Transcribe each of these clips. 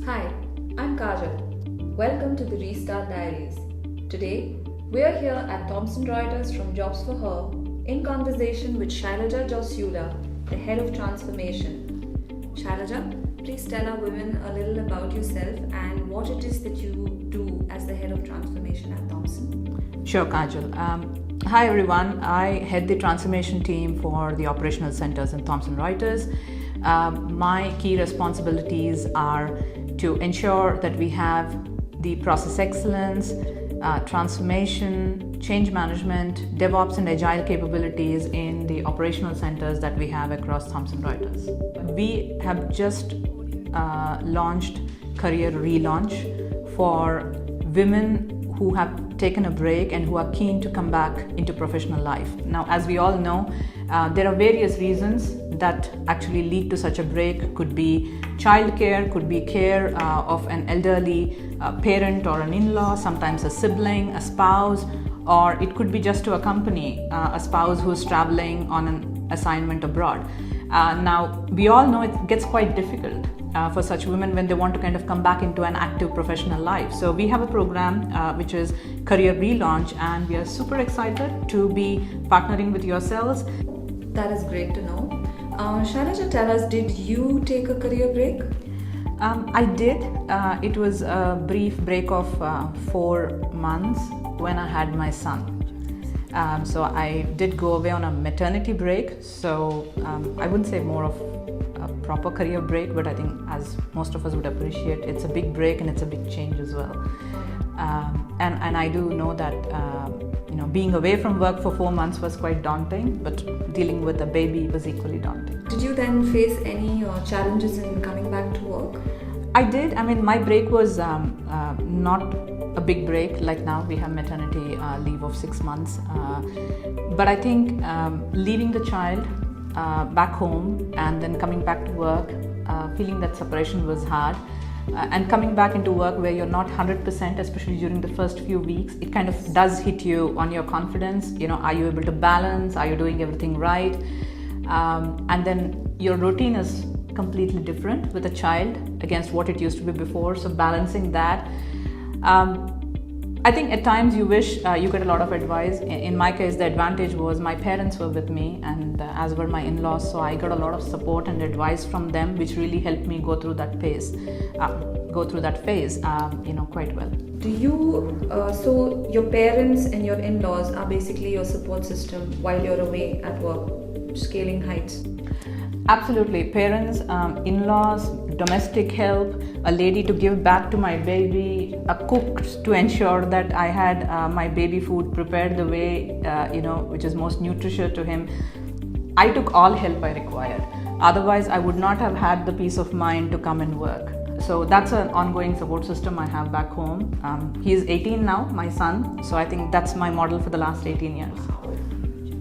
Hi, I'm Kajal. Welcome to the Restart Diaries. Today, we're here at Thomson Reuters from Jobs for Her in conversation with Sailaja Josyula, the head of transformation. Sailaja, please tell our women a little about yourself and what it is that you do as the head of transformation at Thomson. Sure, Kajal. Hi everyone, I head the transformation team for the operational centers in Thomson Reuters. My key responsibilities are to ensure that we have the process excellence, transformation, change management, DevOps and agile capabilities in the operational centers that we have across Thomson Reuters. We have just launched Career Relaunch for women who have taken a break and who are keen to come back into professional life. Now, as we all know, there are various reasons that actually lead to such a break. Could be childcare, could be care of an elderly parent or an in-law, sometimes a sibling, a spouse, or it could be just to accompany a spouse who's traveling on an assignment abroad. Now, we all know it gets quite difficult for such women when they want to kind of come back into an active professional life. So we have a program which is Career Relaunch, and we are super excited to be partnering with yourselves. That is great to know. Sailaja, tell us, did you take a career break? I did. It was a brief break of 4 months when I had my son. So I did go away on a maternity break. So I wouldn't say more of a proper career break, but I think as most of us would appreciate, it's a big break and it's a big change as well. And I do know that being away from work for 4 months was quite daunting, but dealing with a baby was equally daunting. Did you then face any challenges in coming back to work? I did. I mean, my break was not a big break. Like now we have maternity leave of 6 months. But I think leaving the child back home and then coming back to work, feeling that separation was hard. And coming back into work where you're not 100%, especially during the first few weeks, it kind of does hit you on your confidence. Are you able to balance? Are you doing everything right? And then your routine is completely different with a child against what it used to be before. So balancing that. I think at times you wish you get a lot of advice. In my case, the advantage was my parents were with me, and as were my in-laws. So I got a lot of support and advice from them, which really helped me go through that phase, quite well. Do you? So your parents and your in-laws are basically your support system while you're away at work, scaling heights. Absolutely. Parents, in-laws, domestic help, a lady to give back to my baby, a cook to ensure that I had my baby food prepared the way, which is most nutritious to him. I took all help I required. Otherwise, I would not have had the peace of mind to come and work. So that's an ongoing support system I have back home. He's 18 now, my son. So I think that's my model for the last 18 years.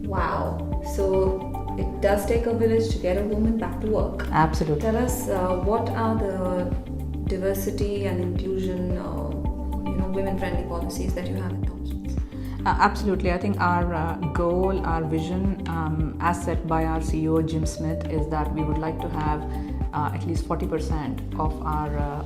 Wow. So it does take a village to get a woman back to work. Absolutely. Tell us what are the diversity and inclusion, women-friendly policies that you have at Thomson? Absolutely. I think our goal, our vision, as set by our CEO Jim Smith, is that we would like to have at least 40% of our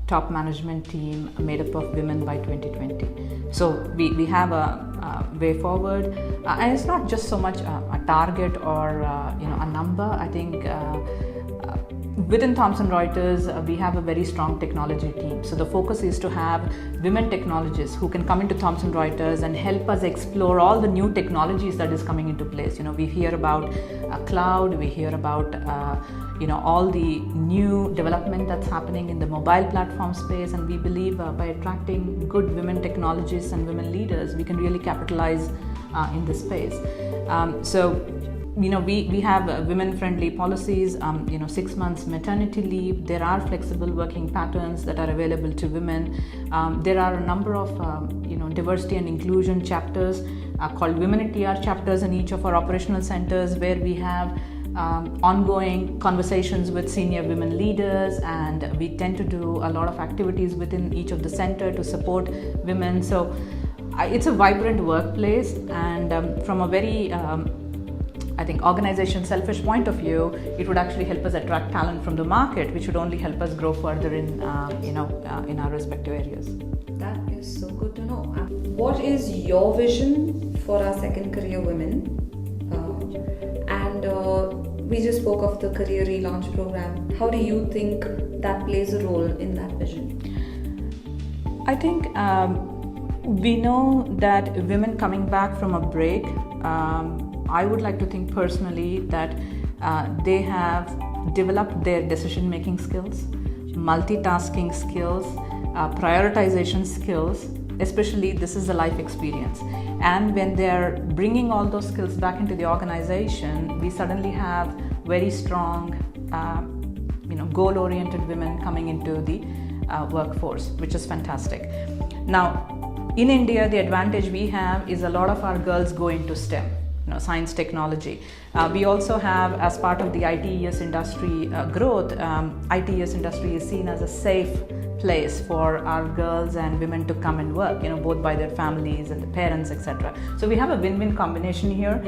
top management team made up of women by 2020. So we have a way forward, and it's not just so much a target or a number. I think within Thomson Reuters we have a very strong technology team. So the focus is to have women technologists who can come into Thomson Reuters and help us explore all the new technologies that is coming into place. We hear about cloud, we hear about all the new development that's happening in the mobile platform space, and we believe by attracting good women technologists and women leaders, we can really capitalize in this space. We have women-friendly policies, 6 months maternity leave. There are flexible working patterns that are available to women. There are a number of, diversity and inclusion chapters called Women in TR chapters in each of our operational centers, where we have ongoing conversations with senior women leaders, and we tend to do a lot of activities within each of the center to support women. So it's a vibrant workplace, and from a very I think organization selfish point of view, it would actually help us attract talent from the market, which would only help us grow further in in our respective areas. That is so good to know. What is your vision for our second career women? We just spoke of the Career Relaunch program. How do you think that plays a role in that vision? I think we know that women coming back from a break, I would like to think personally that they have developed their decision-making skills, multitasking skills, prioritization skills. Especially this is the life experience, and when they're bringing all those skills back into the organization, we suddenly have very strong goal-oriented women coming into the workforce, which is fantastic. Now in India, the advantage we have is a lot of our girls go into STEM, science, technology. We also have, as part of the ITES industry growth, ITES industry is seen as a safe place for our girls and women to come and work, both by their families and the parents, etc. So we have a win-win combination here,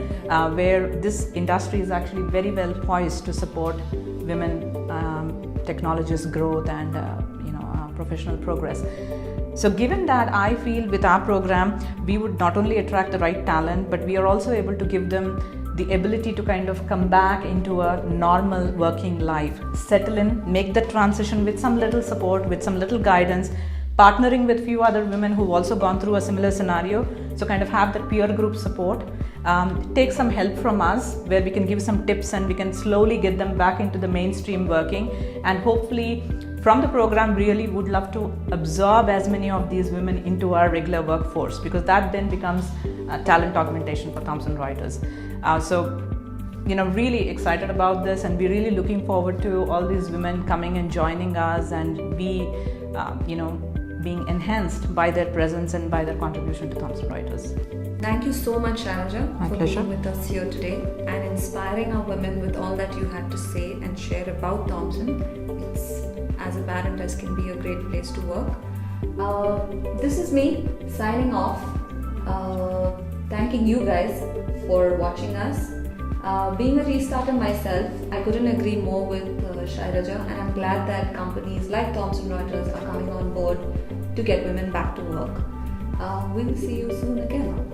where this industry is actually very well poised to support women technologists' growth and professional progress. So given that, I feel with our program, we would not only attract the right talent, but we are also able to give them the ability to kind of come back into a normal working life, settle in, make the transition with some little support, with some little guidance, partnering with few other women who've also gone through a similar scenario. So kind of have that peer group support, take some help from us where we can give some tips and we can slowly get them back into the mainstream working, and hopefully from the program really would love to absorb as many of these women into our regular workforce, because that then becomes talent augmentation for Thomson Reuters. Really excited about this, and we're really looking forward to all these women coming and joining us and being enhanced by their presence and by their contribution to Thomson Reuters. Thank you so much, Sailaja, My for pleasure. being with us here today and inspiring our women with all that you had to say and share about Thomson. It's, as a parent, as can be a great place to work. This is me signing off. Thanking you guys for watching us. Being a restarter myself, I couldn't agree more with Sailaja, and I'm glad that companies like Thomson Reuters are coming on board to get women back to work. We'll see you soon again.